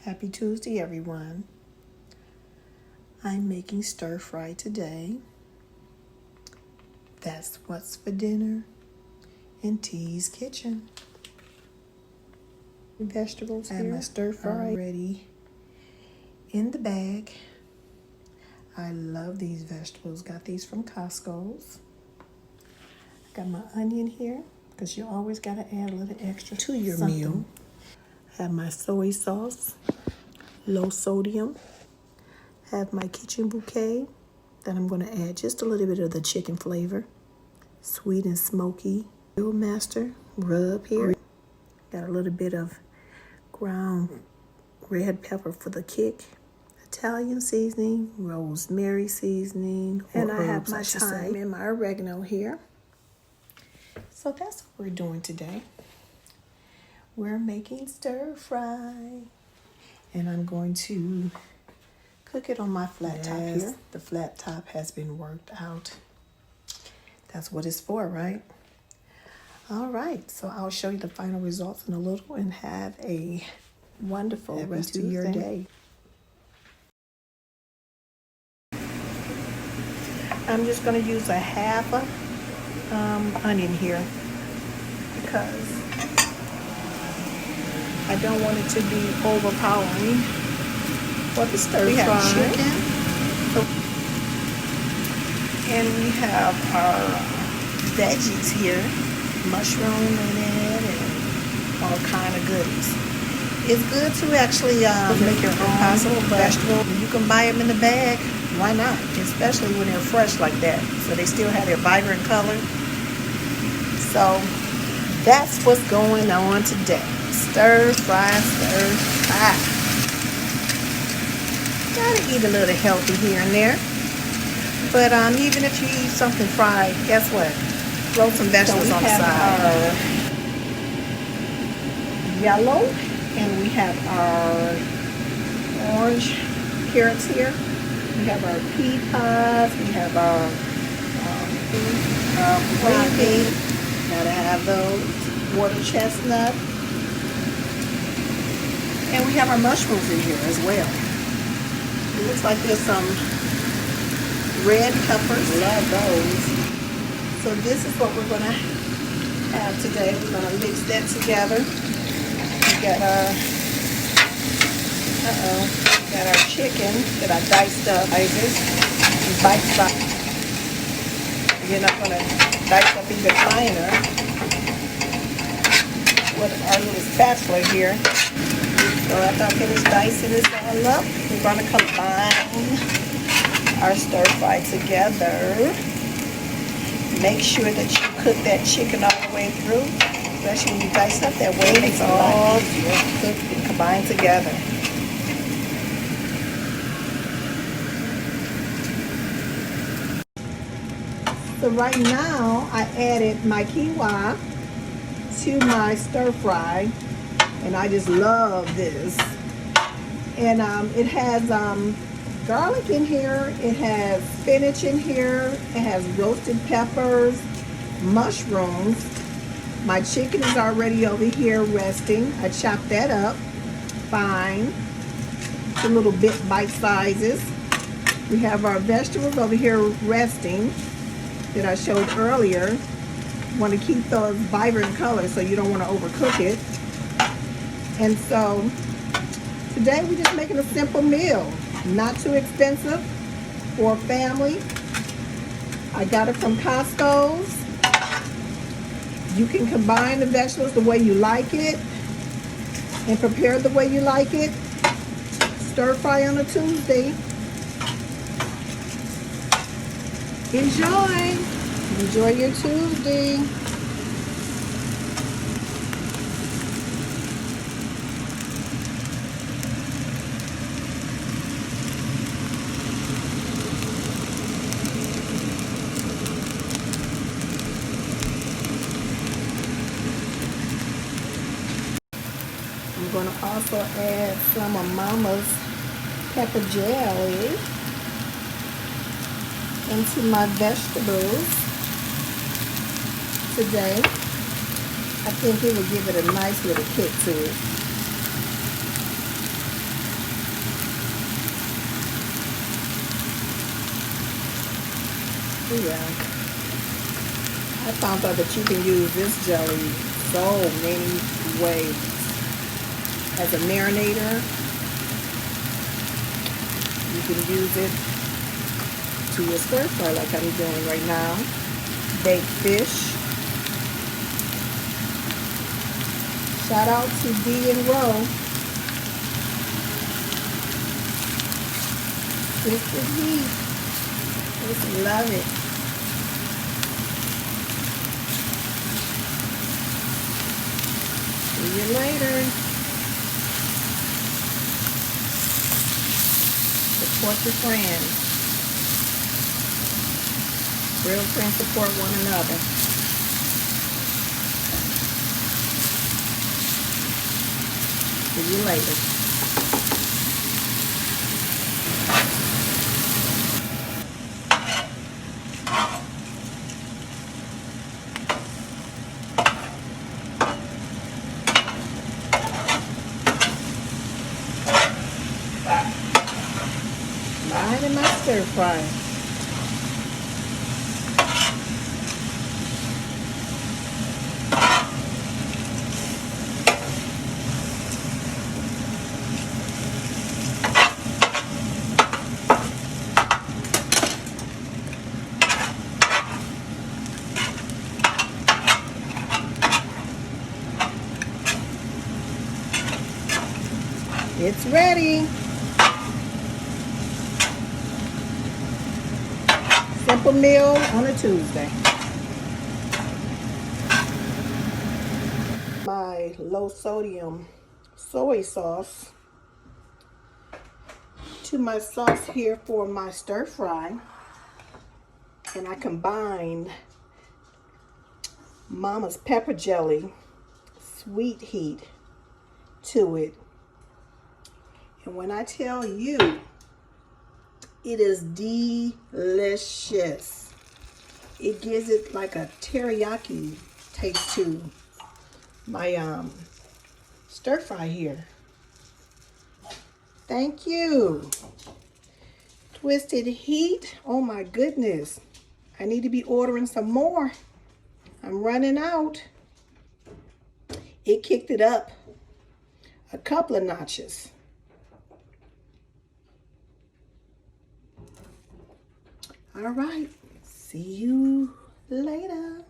Happy Tuesday, everyone. I'm making stir fry today. That's what's for dinner in T's kitchen. Vegetables here. And my stir fry ready in the bag. I love these vegetables. Got these from Costco's. Got my onion here because you always got to add a little extra to your meal. Have my soy sauce, low sodium. Have my kitchen bouquet that I'm going to add just a little bit of the chicken flavor. Sweet and smoky. Grill master rub here. Got a little bit of ground red pepper for the kick. Italian seasoning, rosemary seasoning, and I have my thyme and my oregano here. So that's what we're doing today. We're making stir fry, and I'm going to cook it on my flat top here. The flat top has been worked out. That's what it's for, right? All right, so I'll show you the final results in a little and have a wonderful rest of your day. I'm just going to use a half onion here because I don't want it to be overpowering for the stir fry. We have chicken, and we have our veggies here, mushroom in it, and all kind of goodies. It's good to actually make your own possible vegetable. You can buy them in the bag. Why not? Especially when they're fresh like that, so they still have their vibrant color. So that's what's going on today. Stir fry, stir fry. Gotta eat a little healthy here and there. But even if you eat something fried, guess what? Throw some vegetables on the side. Our yellow, and we have our orange carrots here. We have our pea pods. We have our green beans. Gotta have those. Water chestnut. And we have our mushrooms in here as well. It looks like there's some red peppers. Love those. So this is what we're gonna have today. We're gonna mix that together. We got our got our chicken that I diced up. You're not gonna dice up even finer with our little spatula here. So after I finish dicing this all up, we're going to combine our stir fry together. Make sure that you cook that chicken all the way through, especially when you dice up that way. It's all cooked and combined together. So right now, I added my quinoa to my stir fry. And I just love this. And it has garlic in here. It has spinach in here. It has roasted peppers, mushrooms. My chicken is already over here resting. I chopped that up fine. It's a little bit bite sizes. We have our vegetables over here resting that I showed earlier. You want to keep those vibrant colors so you don't want to overcook it. And so today we're just making a simple meal, not too expensive for a family. I got it from Costco's. You can combine the vegetables the way you like it and prepare the way you like it. Stir fry on a Tuesday. Enjoy your Tuesday. I'm going to also add some of Mama's pepper jelly into my vegetables today. I think it will give it a nice little kick to it. yeah. I found out that you can use this jelly so many ways. As a marinator, you can use it to your stir fry like I'm doing right now. Baked fish. Shout out to D and Roe. Twisted heat. Just love it. See you later. Support your friends. Real friends support one another. See you later. Mine and my stir fry. It's ready. Simple meal on a Tuesday. My low sodium soy sauce to my sauce here for my stir fry. And I combined Mama's pepper jelly sweet heat to it. And when I tell you, it is delicious. It gives it like a teriyaki taste to my stir fry here. Thank you. Twisted heat. Oh my goodness. I need to be ordering some more. I'm running out. It kicked it up a couple of notches. All right. See you later.